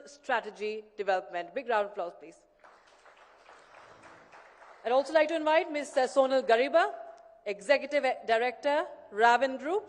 strategy development. Big round of applause, please. I'd also like to invite Ms. Sonal Gariba, Executive Director, Raven Group.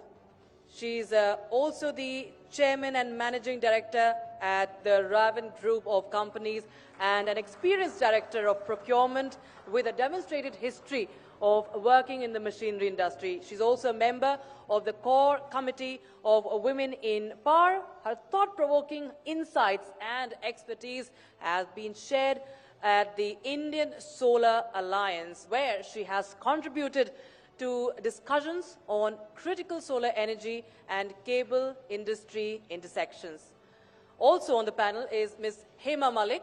She's also the Chairman and Managing Director at the Raven Group of Companies and an experienced Director of Procurement with a demonstrated history of working in the machinery industry. She's also a member of the core committee of Women in Power. Her thought-provoking insights and expertise has been shared at the Indian Solar Alliance, where she has contributed to discussions on critical solar energy and cable industry intersections. Also on the panel is Ms. Hema Malik,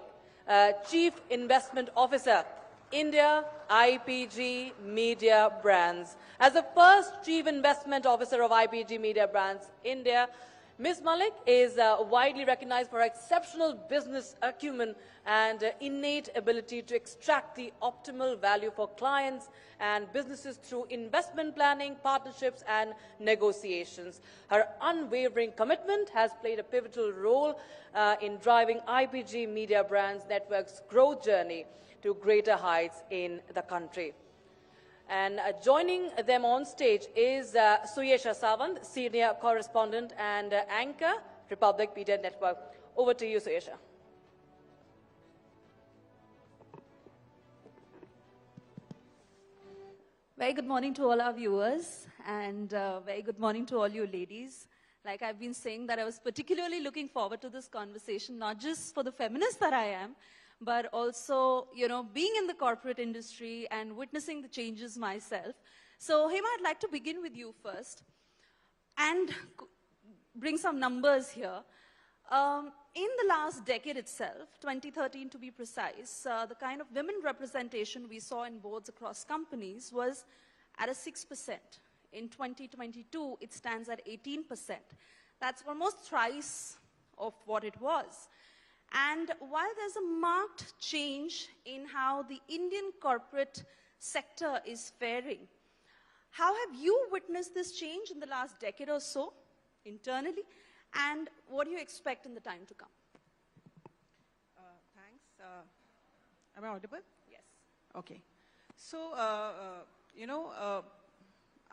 Chief Investment Officer, India IPG Media Brands. As the first Chief Investment Officer of IPG Media Brands India, Ms. Malik is widely recognized for her exceptional business acumen and innate ability to extract the optimal value for clients and businesses through investment planning, partnerships, and negotiations. Her unwavering commitment has played a pivotal role in driving IPG Media Brands Network's growth journey to greater heights in the country. And joining them on stage is Suyesha Sawant, Senior Correspondent and Anchor, Republic Media Network. Over to you, Suyesha. Very good morning to all our viewers, and very good morning to all you ladies. Like I've been saying, that I was particularly looking forward to this conversation, not just for the feminist that I am, but also, you know, being in the corporate industry and witnessing the changes myself. So, Hema, I'd like to begin with you first and bring some numbers here. In the last decade itself, 2013 to be precise, the kind of women representation we saw in boards across companies was at a 6%. In 2022, it stands at 18%. That's almost thrice of what it was. And while there's a marked change in how the Indian corporate sector is faring, how have you witnessed this change in the last decade or so internally, and what do you expect in the time to come? Thanks. Am I audible? Yes. Okay. So,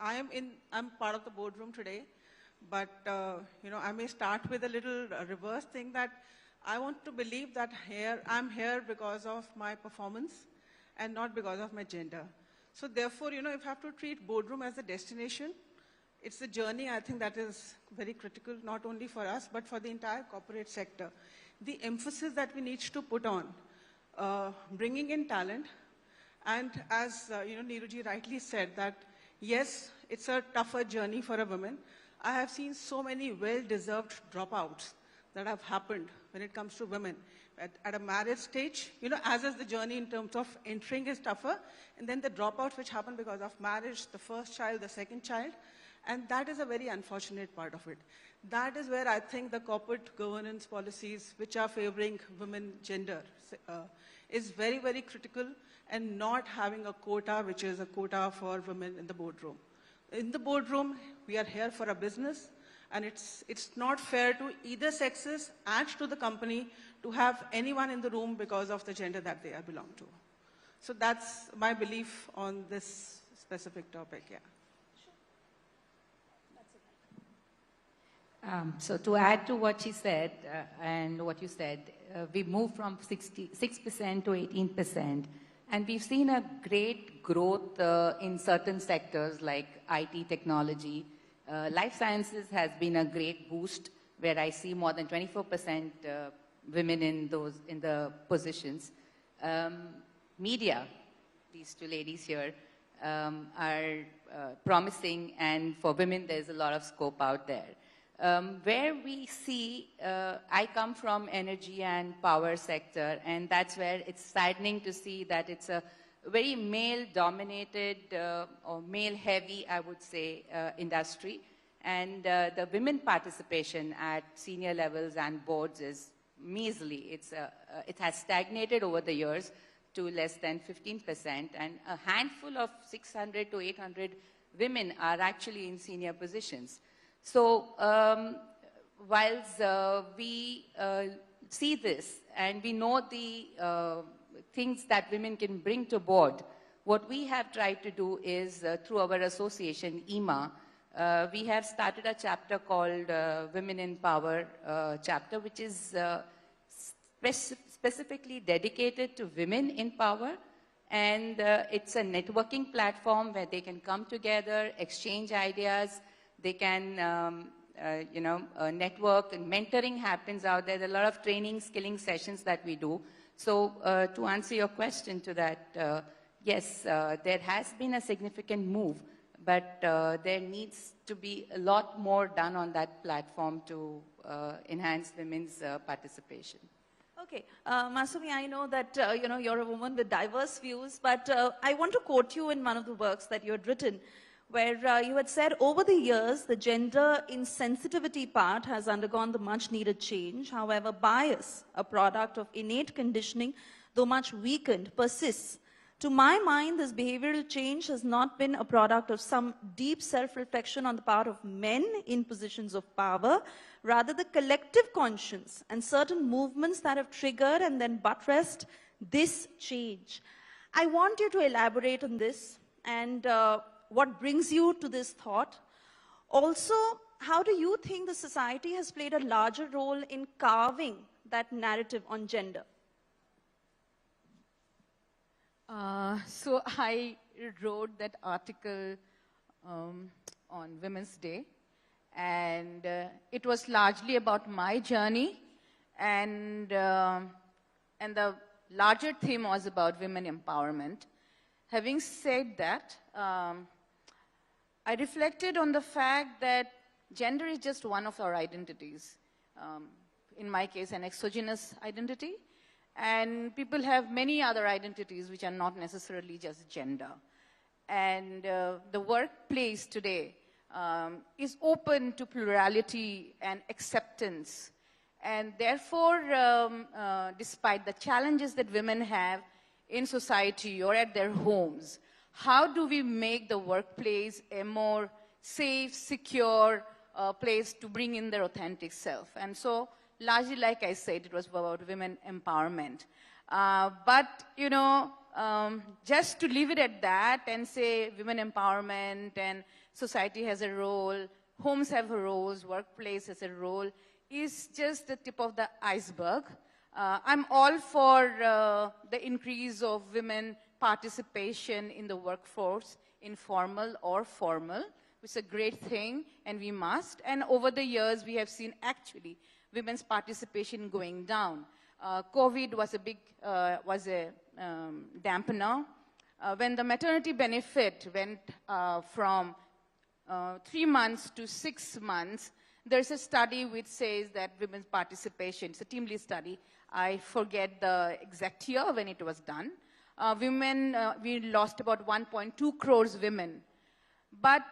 I'm part of the boardroom today, but, I may start with a little reverse thing that I want to believe that I'm here because of my performance and not because of my gender. So therefore, if you have to treat boardroom as a destination, it's a journey, I think, that is very critical, not only for us, but for the entire corporate sector. The emphasis that we need to put on bringing in talent, and as Neeruji rightly said, that yes, it's a tougher journey for a woman. I have seen so many well-deserved dropouts that have happened when it comes to women. At a marriage stage, as is the journey in terms of entering is tougher, and then the dropouts which happen because of marriage, the first child, the second child, and that is a very unfortunate part of it. That is where I think the corporate governance policies which are favoring women gender is very, very critical, and not having a quota which is a quota for women in the boardroom. In the boardroom, we are here for a business, and it's not fair to either sexes and to the company to have anyone in the room because of the gender that they belong to. So that's my belief on this specific topic, yeah. So to add to what she said and what you said, we moved from 6% to 18%, and we've seen a great growth in certain sectors like IT technology. Life sciences has been a great boost, where I see more than 24% women in the positions. Media, these two ladies here, are promising, and for women there's a lot of scope out there. Where we see, I come from energy and power sector, and that's where it's saddening to see that it's a very male-dominated or male-heavy, I would say, industry. And the women participation at senior levels and boards is measly. It has stagnated over the years to less than 15%, and a handful of 600 to 800 women are actually in senior positions. So whilst we see this and we know the things that women can bring to board, what we have tried to do is through our association, EMA, we have started a chapter called Women in Power chapter, which is specifically dedicated to women in power. And it's a networking platform where they can come together, exchange ideas, they can network, and mentoring happens out there. There are a lot of training, skilling sessions that we do. So to answer your question to that, yes, there has been a significant move, but there needs to be a lot more done on that platform to enhance women's participation. Okay, Masumi, I know that you're a woman with diverse views, but I want to quote you in one of the works that you had written, where you had said, over the years, the gender insensitivity part has undergone the much needed change. However, bias, a product of innate conditioning, though much weakened, persists. To my mind, this behavioral change has not been a product of some deep self-reflection on the part of men in positions of power, rather the collective conscience and certain movements that have triggered and then buttressed this change. I want you to elaborate on this and what brings you to this thought. Also, how do you think the society has played a larger role in carving that narrative on gender? So I wrote that article on Women's Day, and it was largely about my journey, and the larger theme was about women empowerment. Having said that, I reflected on the fact that gender is just one of our identities. In my case, an exogenous identity. And people have many other identities which are not necessarily just gender. And the workplace today is open to plurality and acceptance. And therefore, despite the challenges that women have in society or at their homes, how do we make the workplace a more safe, secure place to bring in their authentic self? And so, largely, like I said, it was about women empowerment. But, just to leave it at that and say women empowerment and society has a role, homes have roles, workplace has a role, is just the tip of the iceberg. I'm all for the increase of women participation in the workforce, informal or formal, which is a great thing, and we must. And over the years, we have seen actually women's participation going down. COVID was a dampener. When the maternity benefit went from 3 months to 6 months, there's a study which says that women's participation, it's a TeamLead study, I forget the exact year when it was done. We lost about 1.2 crores women. But,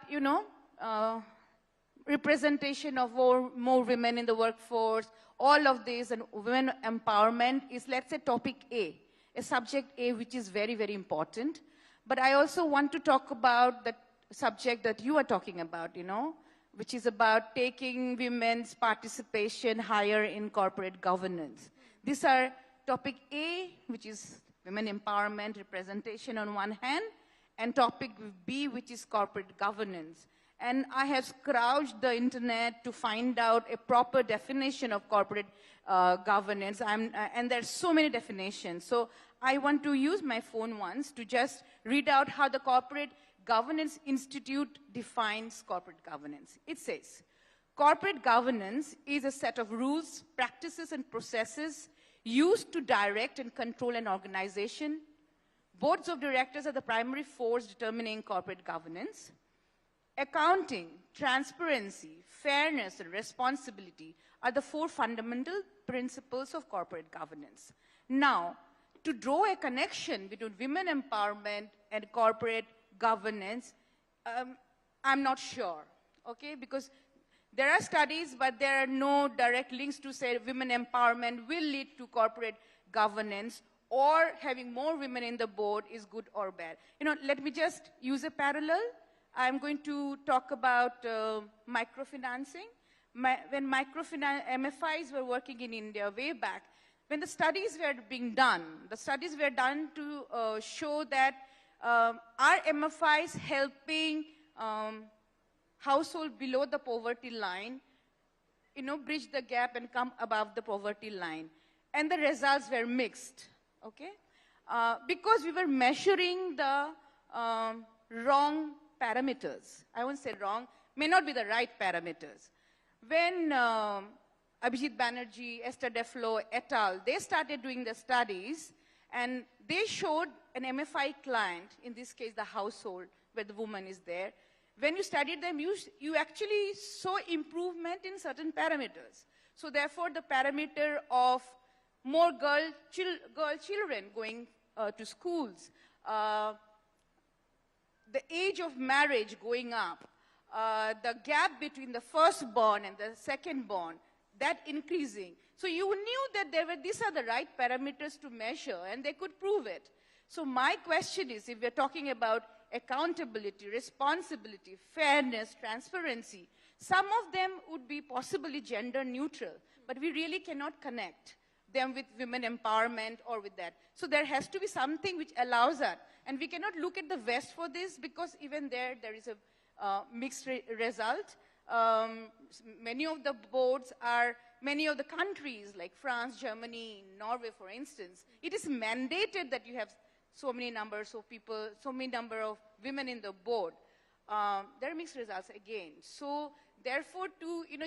representation of more women in the workforce, all of this, and women empowerment is, let's say, topic A, a subject A, which is very, very important. But I also want to talk about the subject that you are talking about, which is about taking women's participation higher in corporate governance. These are topic A, which is women empowerment, representation on one hand, and topic B, which is corporate governance. And I have scrounged the internet to find out a proper definition of corporate governance, and there's so many definitions. So I want to use my phone once to just read out how the Corporate Governance Institute defines corporate governance. It says, corporate governance is a set of rules, practices, and processes used to direct and control an organization. Boards of directors are the primary force determining corporate governance. Accounting, transparency, fairness, and responsibility are the 4 fundamental principles of corporate governance. Now, to draw a connection between women empowerment and corporate governance, I'm not sure, okay? Because there are studies, but there are no direct links to say women empowerment will lead to corporate governance, or having more women in the board is good or bad. Let me just use a parallel. I'm going to talk about microfinancing. when microfinance MFIs were working in India way back, when the studies were being done, the studies were done to show that are MFIs helping household below the poverty line, bridge the gap and come above the poverty line. And the results were mixed, okay? Because we were measuring the wrong parameters. I won't say wrong, may not be the right parameters. When Abhijit Banerjee, Esther Deflo, et al., they started doing the studies, and they showed an MFI client, in this case the household where the woman is there. When you studied them, you actually saw improvement in certain parameters. So therefore, the parameter of more girl children going to schools, the age of marriage going up, the gap between the firstborn and the secondborn, that increasing. So you knew that these are the right parameters to measure, and they could prove it. So my question is, if we're talking about accountability, responsibility, fairness, transparency, some of them would be possibly gender neutral, but we really cannot connect them with women empowerment or with that. So there has to be something which allows that. And we cannot look at the West for this, because even there is a mixed result. Many of the boards are, many of the countries like France, Germany, Norway, for instance, it is mandated that you have so many numbers of people, so many number of women in the board. There are mixed results again. So therefore,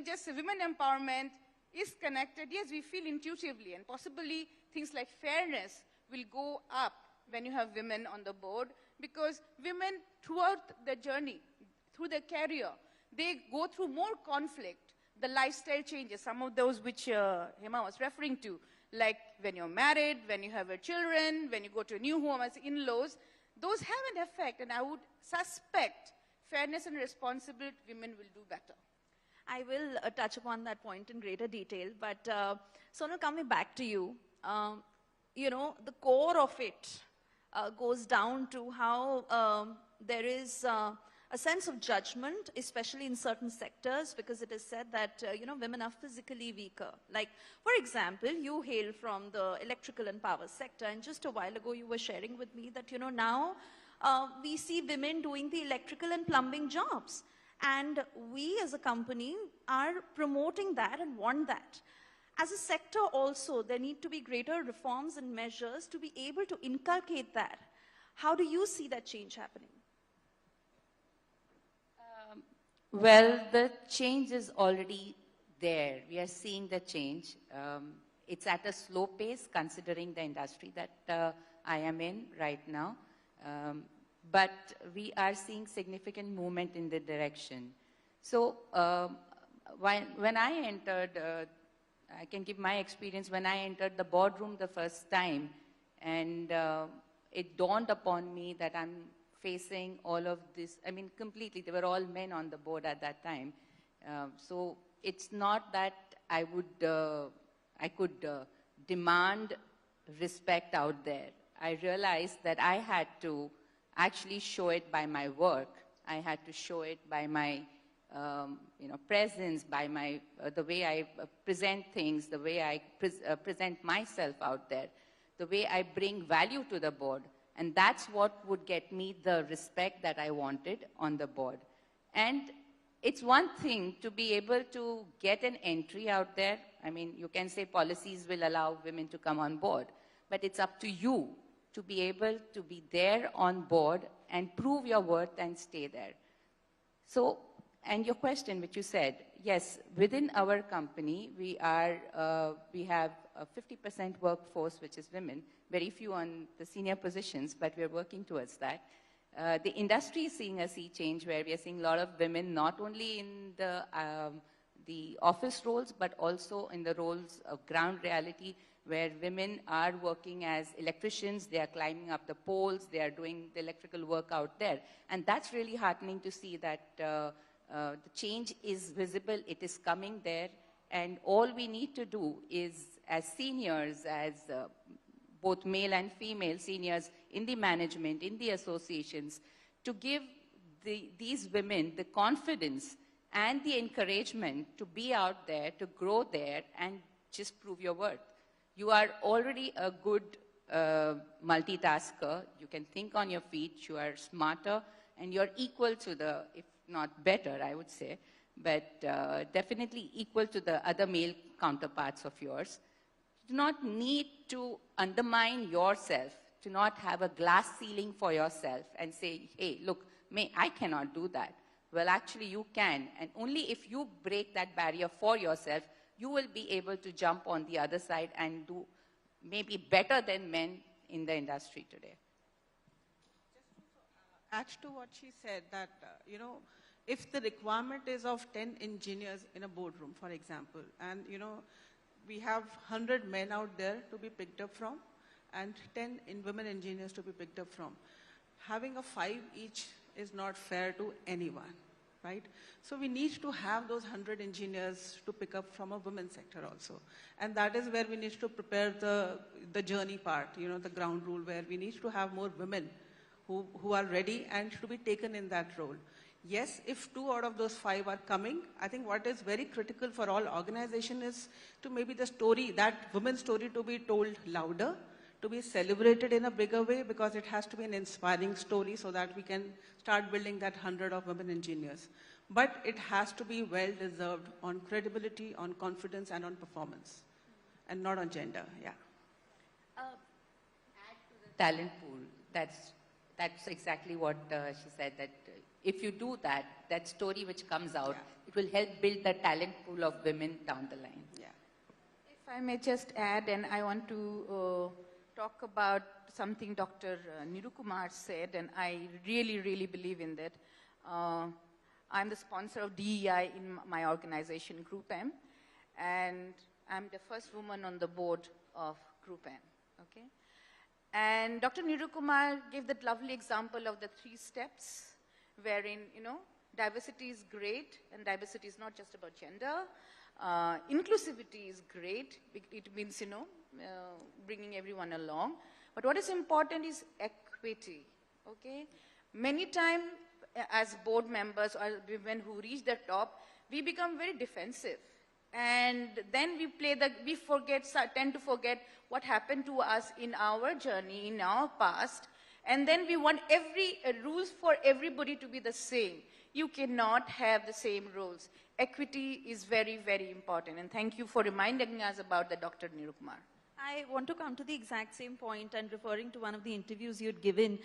just women empowerment is connected. Yes, we feel intuitively, and possibly things like fairness will go up when you have women on the board, because women throughout the journey, through their career, they go through more conflict, the lifestyle changes, some of those which Hema was referring to, like when you're married, when you have your children, when you go to a new home as in-laws, those have an effect, and I would suspect fairness and responsibility, women will do better. I will touch upon that point in greater detail, but Sonal, coming back to you, the core of it goes down to how there is a sense of judgment, especially in certain sectors, because it is said that, women are physically weaker. Like, for example, you hail from the electrical and power sector, and just a while ago you were sharing with me that, now we see women doing the electrical and plumbing jobs. And we as a company are promoting that and want that. As a sector also, there need to be greater reforms and measures to be able to inculcate that. How do you see that change happening? Well, the change is already there. We are seeing the change. It's at a slow pace considering the industry that I am in right now. But we are seeing significant movement in the direction. So when I entered, I can give my experience when I entered the boardroom the first time, and it dawned upon me that I'm facing all of this. I mean, completely, they were all men on the board at that time. So it's not that I could demand respect out there. I realized that I had to actually show it by my work. I had to show it by my presence, by my the way I present things, the way I present myself out there, the way I bring value to the board. And that's what would get me the respect that I wanted on the board. And it's one thing to be able to get an entry out there. I mean, you can say policies will allow women to come on board, but it's up to you to be able to be there on board and prove your worth and stay there. So, and your question, which you said, yes, within our company, we have a 50% workforce, which is women, very few on the senior positions, but we're working towards that. The industry is seeing a sea change where we are seeing a lot of women, not only in the office roles, but also in the roles of ground reality, where women are working as electricians, they are climbing up the poles, they are doing the electrical work out there. And that's really heartening to see that the change is visible, it is coming there, and all we need to do is, as seniors, as both male and female seniors in the management, in the associations, to give these women the confidence and the encouragement to be out there, to grow there, and just prove your worth. You are already a good multitasker. You can think on your feet. You are smarter, and you're equal to the, if not better, I would say, but definitely equal to the other male counterparts of yours. You do not need to undermine yourself, to not have a glass ceiling for yourself and say, hey, look, I cannot do that. Well, actually, you can. And only if you break that barrier for yourself, you will be able to jump on the other side and do maybe better than men in the industry today. Add to what she said, that, if the requirement is of 10 engineers in a boardroom, for example, and, we have 100 men out there to be picked up from, and 10 women engineers to be picked up from. Having a 5 each is not fair to anyone, right? So we need to have those 100 engineers to pick up from a women's sector also. And that is where we need to prepare the journey part, the ground rule, where we need to have more women who are ready and to be taken in that role. Yes, if 2 out of those 5 are coming, I think what is very critical for all organization is to maybe the story, that women's story, to be told louder, to be celebrated in a bigger way, because it has to be an inspiring story so that we can start building that 100 of women engineers. But it has to be well deserved on credibility, on confidence, and on performance, and not on gender. Yeah. Add to the talent pool. That's exactly what she said, that if you do that, that story which comes out, it will help build the talent pool of women down the line. Yeah. If I may just add, and I want to talk about something Dr. Nirukumar said, and I really, really believe in that. I'm the sponsor of DEI in my organization, Group M, and I'm the first woman on the board of Group M, okay? And Dr. Nirukumar gave that lovely example of the 3 steps, wherein, diversity is great, and diversity is not just about gender. Inclusivity is great. It means, bringing everyone along. But what is important is equity, okay? Many times, as board members or women who reach the top, we become very defensive. And then we tend to forget what happened to us in our journey, in our past. And then we want rules for everybody to be the same. You cannot have the same rules. Equity is very, very important. And thank you for reminding us about the Dr. Nirukumar. I want to come to the exact same point and referring to one of the interviews you had given,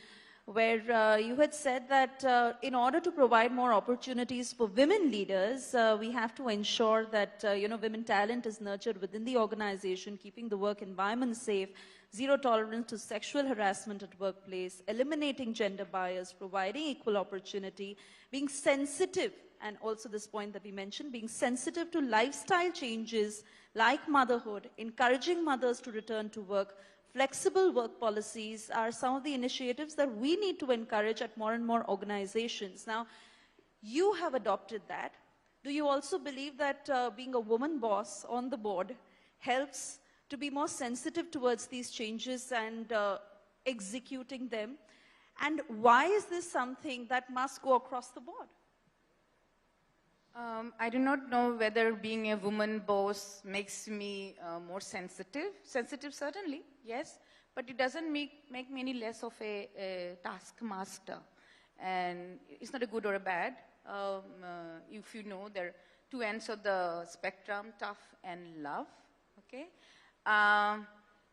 where you had said that in order to provide more opportunities for women leaders, we have to ensure that women talent is nurtured within the organization, keeping the work environment safe, zero tolerance to sexual harassment at workplace, eliminating gender bias, providing equal opportunity, being sensitive, and also this point that we mentioned, being sensitive to lifestyle changes like motherhood, encouraging mothers to return to work. Flexible work policies are some of the initiatives that we need to encourage at more and more organizations. Now, you have adopted that. Do you also believe that being a woman boss on the board helps to be more sensitive towards these changes and executing them? And why is this something that must go across the board? I do not know whether being a woman boss makes me more sensitive. Sensitive, certainly, yes. But it doesn't make me any less of a taskmaster. And it's not a good or a bad. If you know, there are 2 ends of the spectrum, tough and love, okay?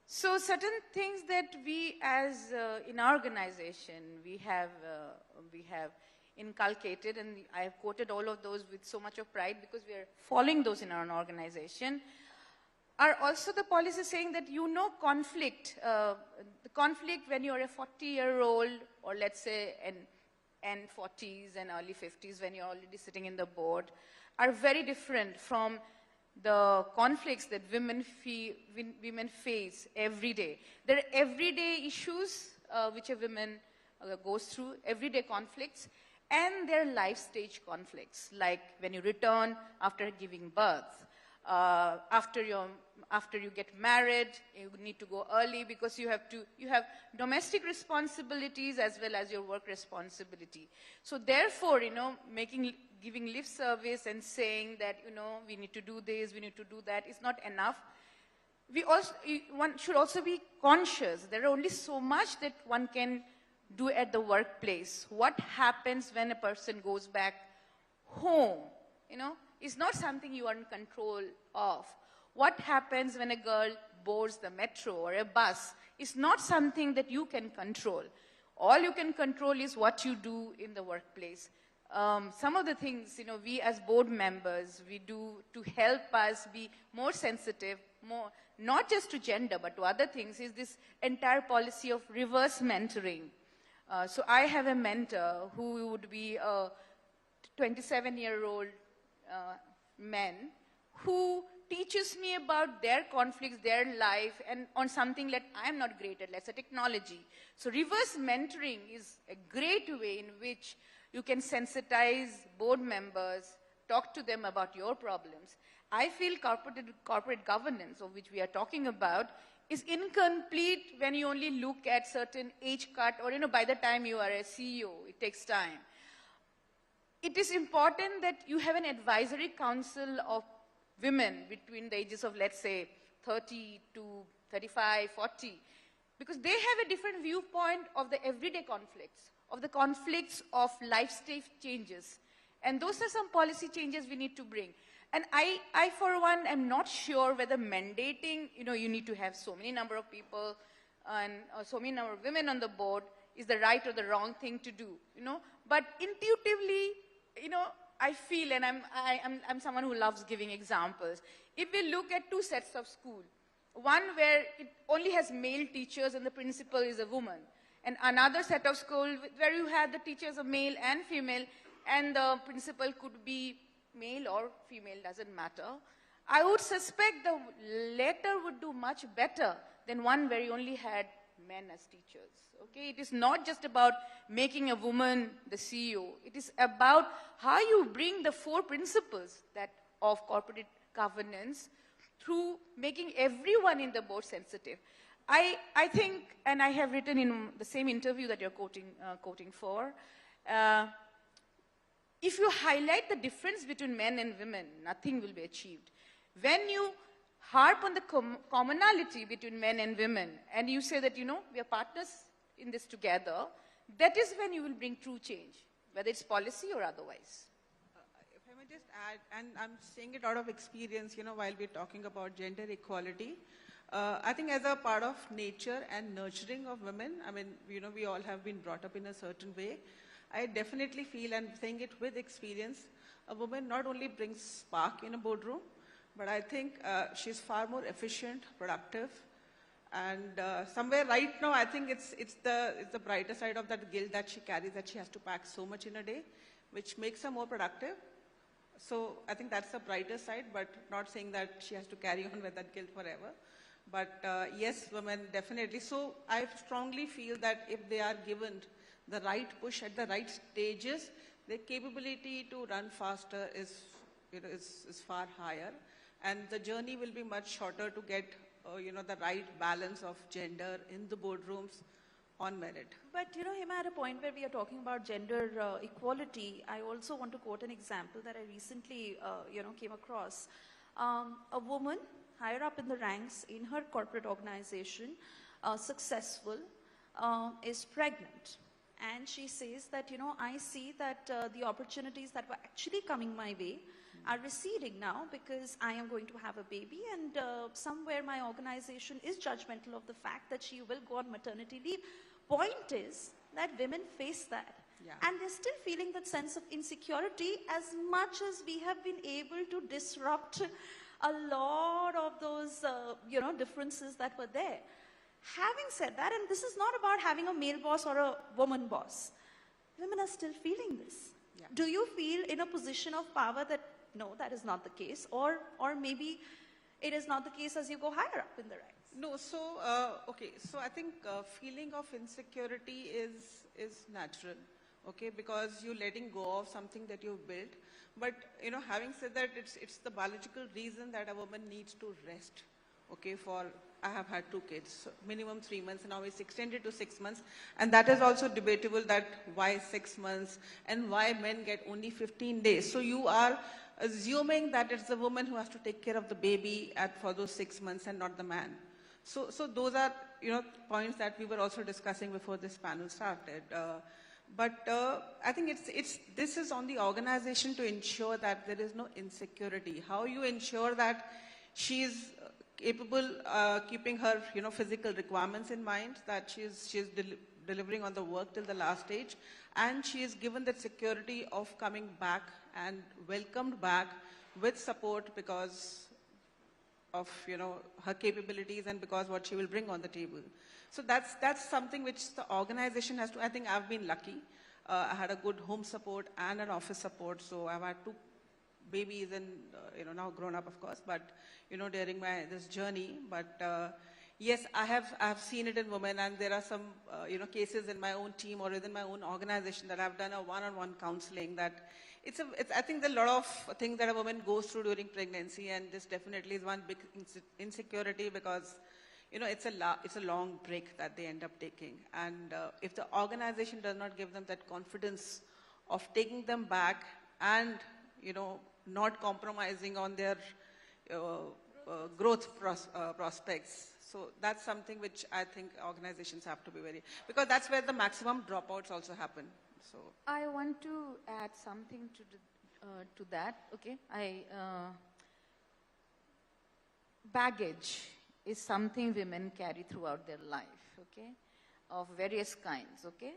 So certain things that we as, in our organization, we have inculcated, and I have quoted all of those with so much of pride because we are following those in our organization, are also the policies saying that conflict, the conflict when you're a 40-year-old, or let's say an end 40s and early 50s when you're already sitting in the board, are very different from the conflicts that women face every day. There are everyday issues which a woman goes through, everyday conflicts, and there are life stage conflicts, like when you return after giving birth, After you get married, you need to go early because you have domestic responsibilities as well as your work responsibility. So therefore, giving lip service and saying that, we need to do this, we need to do that is not enough. One should also be conscious. There are only so much that one can do at the workplace. What happens when a person goes back home, is not something you are in control of. What happens when a girl boards the metro or a bus is not something that you can control. All you can control is what you do in the workplace. Some of the things, we as board members, we do to help us be more sensitive, not just to gender, but to other things, is this entire policy of reverse mentoring. So I have a mentor who would be a 27-year-old man who teaches me about their conflicts, their life, and on something that I'm not great at, let's say technology. So reverse mentoring is a great way in which you can sensitize board members, talk to them about your problems. I feel corporate governance, of which we are talking about, is incomplete when you only look at certain age cut or, by the time you are a CEO, it takes time. It is important that you have an advisory council of women between the ages of, let's say, 30 to 35, 40, because they have a different viewpoint of the everyday conflicts, of the conflicts of lifestyle changes. And those are some policy changes we need to bring. And I for one, am not sure whether mandating, you need to have so many number of people and so many number of women on the board is the right or the wrong thing to do, But intuitively, I feel, and I'm someone who loves giving examples. If we look at two sets of school, one where it only has male teachers and the principal is a woman, and another set of school where you have the teachers are male and female, and the principal could be male or female, doesn't matter. I would suspect the latter would do much better than one where you only had men as teachers. Okay, it is not just about making a woman the CEO. It is about how you bring the four principles of corporate governance through making everyone in the board sensitive. I think, and I have written in the same interview that you're quoting for, if you highlight the difference between men and women, nothing will be achieved. When you harp on the commonality between men and women, and you say that, we are partners in this together, that is when you will bring true change, whether it's policy or otherwise. If I may just add, and I'm saying it out of experience, while we're talking about gender equality, I think as a part of nature and nurturing of women, we all have been brought up in a certain way. I definitely feel, and saying it with experience, a woman not only brings spark in a boardroom, but I think she's far more efficient, productive, and somewhere right now, I think it's the brighter side of that guilt that she carries, that she has to pack so much in a day, which makes her more productive. So I think that's the brighter side, but not saying that she has to carry on with that guilt forever. But yes, women definitely. So I strongly feel that if they are given the right push at the right stages, their capability to run faster is far higher, and the journey will be much shorter to get the right balance of gender in the boardrooms on merit. But Hima, at a point where we are talking about gender equality, I also want to quote an example that I recently came across. A woman higher up in the ranks in her corporate organization, successful, is pregnant. And she says that, I see that the opportunities that were actually coming my way are receding now because I am going to have a baby, and somewhere my organization is judgmental of the fact that she will go on maternity leave. Point is that women face that. Yeah. And they're still feeling that sense of insecurity as much as we have been able to disrupt a lot of those, differences that were there. Having said that, and this is not about having a male boss or a woman boss, women are still feeling this. Yeah. Do you feel in a position of power that, no, that is not the case, or maybe it is not the case as you go higher up in the ranks? No, so, okay, so I think feeling of insecurity is natural. okay, because you're letting go of something that you've built. But, having said that, it's the biological reason that a woman needs to rest, okay, I have had 2 kids, so minimum 3 months, now it's extended to 6 months. And that is also debatable, that why 6 months and why men get only 15 days. So you are assuming that it's the woman who has to take care of the baby for those 6 months and not the man. So those are, points that we were also discussing before this panel started. But I think this is on the organization to ensure that there is no insecurity. How you ensure that she's capable, keeping her, physical requirements in mind, that she's delivering on the work till the last stage, and she is given that security of coming back and welcomed back with support because of, her capabilities and because what she will bring on the table. So that's something which the organization has to, I think I've been lucky. I had a good home support and an office support, so I've had 2 babies and, now grown up, of course, but, during this journey. But yes, I have seen it in women, and there are some, cases in my own team or within my own organization that I've done a one-on-one counseling that I think there are a lot of things that a woman goes through during pregnancy, and this definitely is one big insecurity because, it's a long break that they end up taking. And if the organization does not give them that confidence of taking them back and, not compromising on their growth prospects. So that's something which I think organizations have to be because that's where the maximum dropouts also happen. So I want to add something to that. Okay, baggage is something women carry throughout their life. Okay, of various kinds. Okay,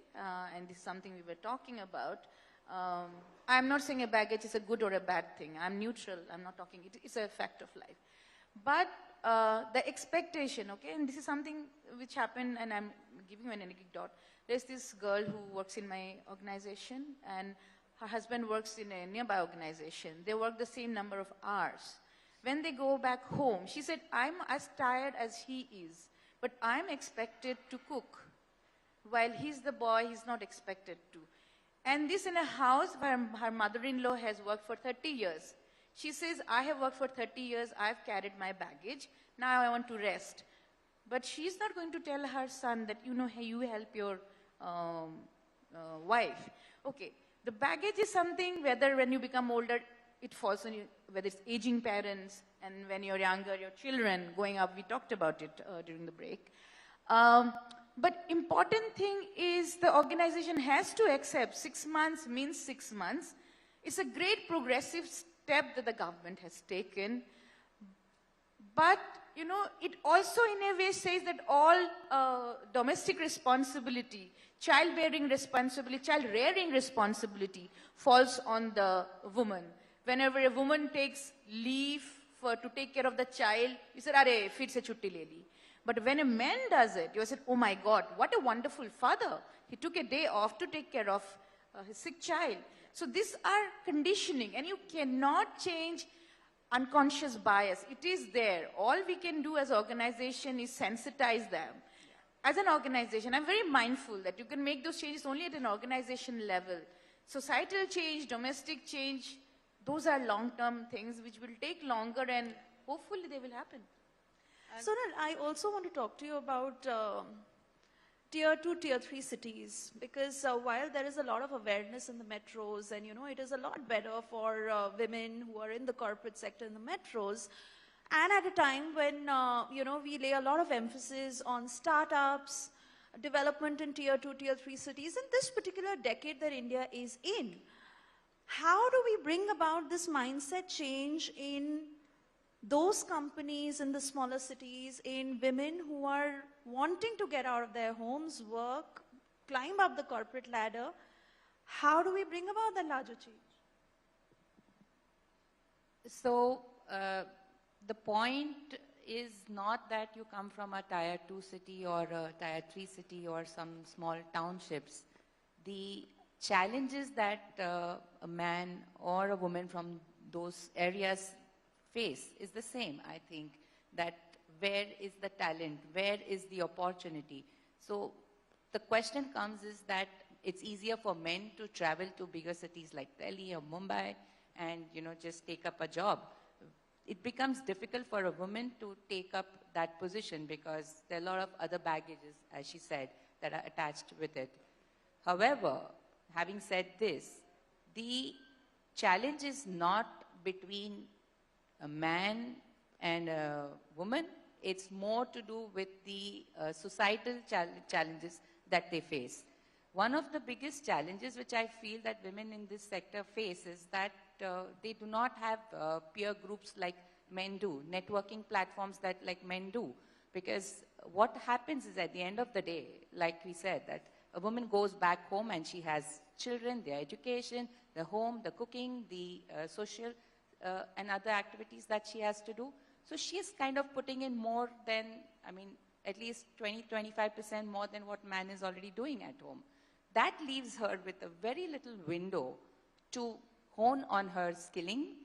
and this is something we were talking about. I'm not saying a baggage is a good or a bad thing. I'm neutral. I'm not talking. It's a fact of life. But the expectation, okay, and this is something which happened, and I'm giving you an anecdote. There's this girl who works in my organization, and her husband works in a nearby organization. They work the same number of hours. When they go back home, she said, I'm as tired as he is, but I'm expected to cook. While he's the boy, he's not expected to. And this in a house where her mother-in-law has worked for 30 years. She says, I have worked for 30 years, I've carried my baggage, now I want to rest. But she's not going to tell her son that, hey, you help your wife. Okay, the baggage is something, whether when you become older, it falls on you, whether it's aging parents, and when you're younger, your children going up, we talked about it during the break. But important thing is the organization has to accept 6 months means 6 months. It's a great progressive step that the government has taken. But, it also in a way says that all domestic responsibility, childbearing responsibility, child rearing responsibility falls on the woman. Whenever a woman takes leave to take care of the child, you said, "Arey, fir se chutti le li." But when a man does it, you said, "Oh my God, what a wonderful father. He took a day off to take care of his sick child." So these are conditioning, and you cannot change unconscious bias. It is there. All we can do as organization is sensitize them. As an organization, I'm very mindful that you can make those changes only at an organization level. Societal change, domestic change, those are long-term things which will take longer, and hopefully they will happen. Sonal, I also want to talk to you about tier 2, tier 3 cities, because while there is a lot of awareness in the metros, and it is a lot better for women who are in the corporate sector in the metros, and at a time when we lay a lot of emphasis on startups, development in tier 2, tier 3 cities, in this particular decade that India is in, how do we bring about this mindset change in those companies in the smaller cities, in women who are wanting to get out of their homes, work, climb up the corporate ladder? How do we bring about that larger change? So the point is not that you come from a tier 2 city or a tier 3 city or some small townships. The challenges that a man or a woman from those areas face is the same, I think, that where is the talent, where is the opportunity? So the question comes is that it's easier for men to travel to bigger cities like Delhi or Mumbai and, just take up a job. It becomes difficult for a woman to take up that position because there are a lot of other baggages, as she said, that are attached with it. However, having said this, the challenge is not between a man and a woman. It's more to do with the societal challenges that they face. One of the biggest challenges which I feel that women in this sector face is that they do not have peer groups like men do, networking platforms that like men do. Because what happens is at the end of the day, like we said, that a woman goes back home and she has children, their education, the home, the cooking, the social and other activities that she has to do. So she is kind of putting in more than, at least 20-25% more than what man is already doing at home. That leaves her with a very little window to hone on her skilling,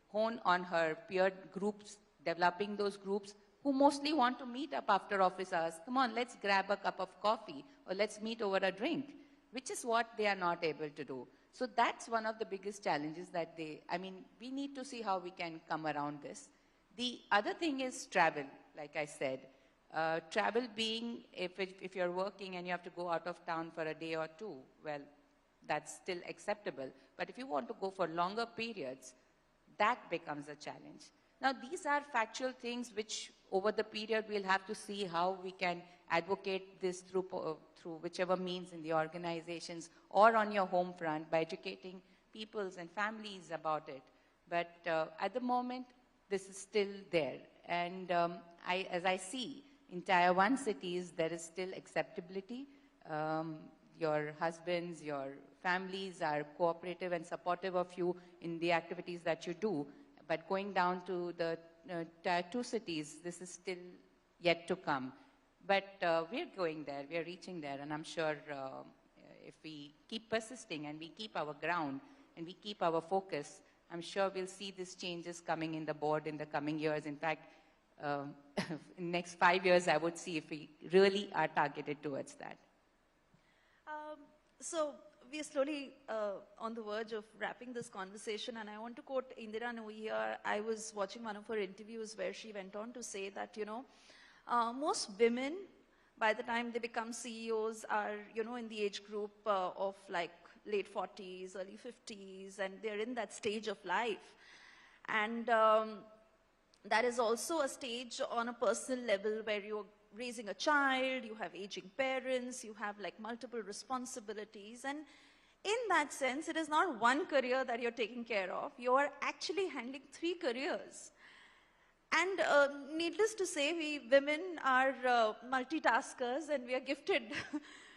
hone on her peer groups, developing those groups who mostly want to meet up after office hours. Come on, let's grab a cup of coffee or let's meet over a drink, which is what they are not able to do. So that's one of the biggest challenges that we need to see how we can come around this. The other thing is travel, like I said. Travel being, if you're working and you have to go out of town for a day or two, well, that's still acceptable. But if you want to go for longer periods, that becomes a challenge. Now, these are factual things which over the period we'll have to see how we can advocate this through whichever means in the organizations or on your home front by educating peoples and families about it. But at the moment, this is still there. And as I see, in Tier 1 cities, there is still acceptability. Your husbands, your families are cooperative and supportive of you in the activities that you do. But going down to the Tier 2 cities, this is still yet to come. But we're going there, we're reaching there, and I'm sure if we keep persisting and we keep our ground and we keep our focus, I'm sure we'll see these changes coming in the board in the coming years. In fact, in the next 5 years, I would see if we really are targeted towards that. So we are slowly on the verge of wrapping this conversation, and I want to quote Indira Nooyi here. I was watching one of her interviews where she went on to say that, most women, by the time they become CEOs, are, in the age group of like late 40s, early 50s, and they're in that stage of life. And that is also a stage on a personal level where you're raising a child, you have aging parents, you have like multiple responsibilities. And in that sense, it is not one career that you're taking care of. You're actually handling 3 careers. And needless to say, we women are multitaskers and we are gifted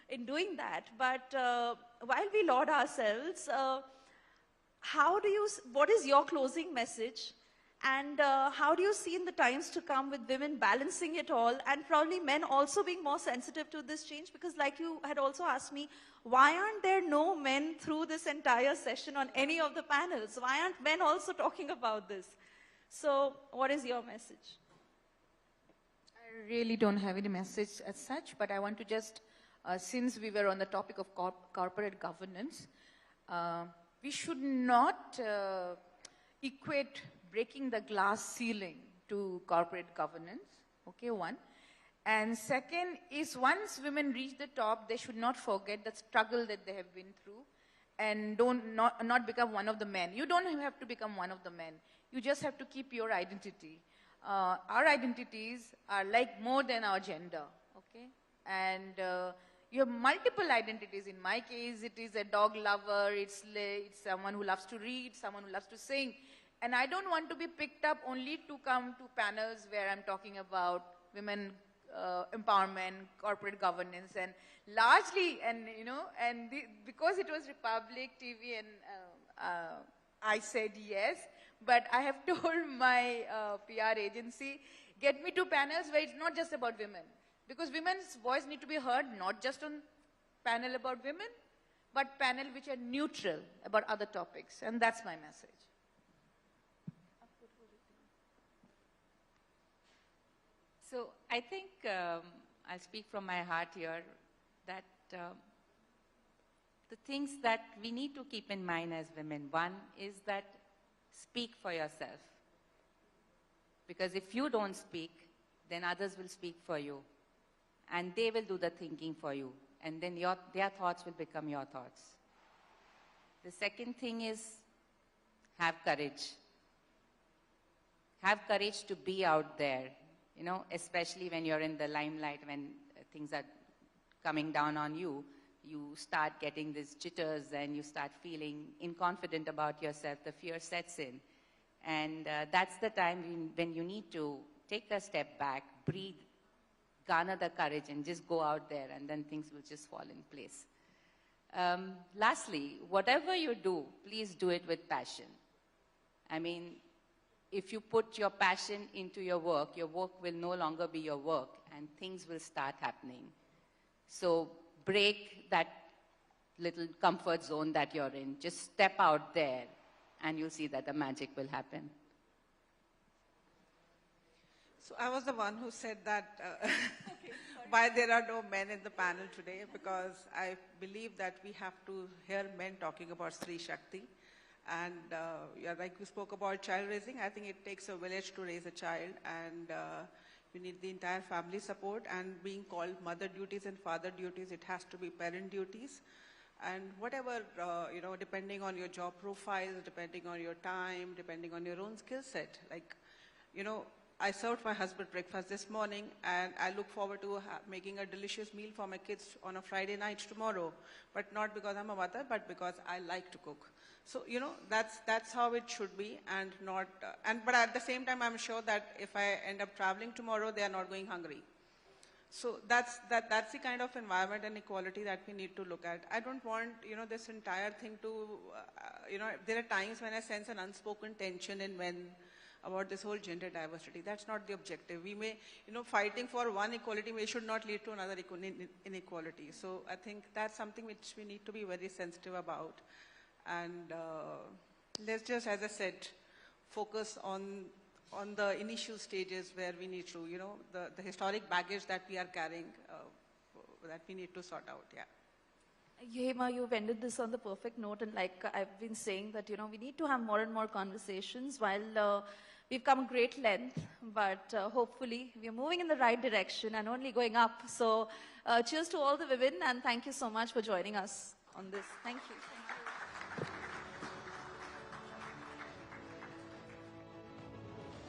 in doing that. But while we laud ourselves, what is your closing message? And how do you see in the times to come with women balancing it all and probably men also being more sensitive to this change? Because like you had also asked me, why aren't there no men through this entire session on any of the panels? Why aren't men also talking about this? So what is your message? I really don't have any message as such, but I want to just, since we were on the topic of corporate governance, we should not equate breaking the glass ceiling to corporate governance, okay, one. And second is once women reach the top, they should not forget the struggle that they have been through and not become one of the men. You don't have to become one of the men. You just have to keep your identity. Our identities are like more than our gender, okay? And you have multiple identities. In my case, it is a dog lover, it's someone who loves to read, someone who loves to sing. And I don't want to be picked up only to come to panels where I'm talking about women empowerment, corporate governance, and largely, because it was Republic TV and I said yes, but I have told my PR agency, get me to panels where it's not just about women. Because women's voice need to be heard, not just on panel about women, but panel which are neutral about other topics. And that's my message. So I think I'll speak from my heart here that the things that we need to keep in mind as women. One is that speak for yourself. Because if you don't speak, then others will speak for you. And they will do the thinking for you. And then their thoughts will become your thoughts. The second thing is have courage. Have courage to be out there, you know, especially when you're in the limelight, when things are coming down on you. You start getting these jitters and you start feeling inconfident about yourself. The fear sets in. And that's the time when you need to take a step back, breathe, garner the courage, and just go out there, and then things will just fall in place. Lastly, whatever you do, please do it with passion. I mean, if you put your passion into your work will no longer be your work, and things will start happening. So break that little comfort zone that you're in. Just step out there, and you'll see that the magic will happen. So I was the one who said that why there are no men in the panel today, because I believe that we have to hear men talking about Sri Shakti. And like you spoke about child raising, I think it takes a village to raise a child, and you need the entire family support. And being called mother duties and father duties, it has to be parent duties. And whatever, depending on your job profiles, depending on your time, depending on your own skill set. Like, I served my husband breakfast this morning, and I look forward to making a delicious meal for my kids on a Friday night tomorrow. But not because I'm a mother, but because I like to cook. So, that's how it should be, and not, but at the same time, I'm sure that if I end up traveling tomorrow, they are not going hungry. So that's the kind of environment and equality that we need to look at. I don't want, this entire thing to, there are times when I sense an unspoken tension in men about this whole gender diversity. That's not the objective. We may, fighting for one equality should not lead to another inequality. So I think that's something which we need to be very sensitive about. And let's just, as I said, focus on the initial stages where we need to, the historic baggage that we are carrying, that we need to sort out, yeah. Hema, you've ended this on the perfect note, and like I've been saying that, we need to have more and more conversations. While we've come a great length, but hopefully we're moving in the right direction and only going up. So cheers to all the women, and thank you so much for joining us on this. Thank you.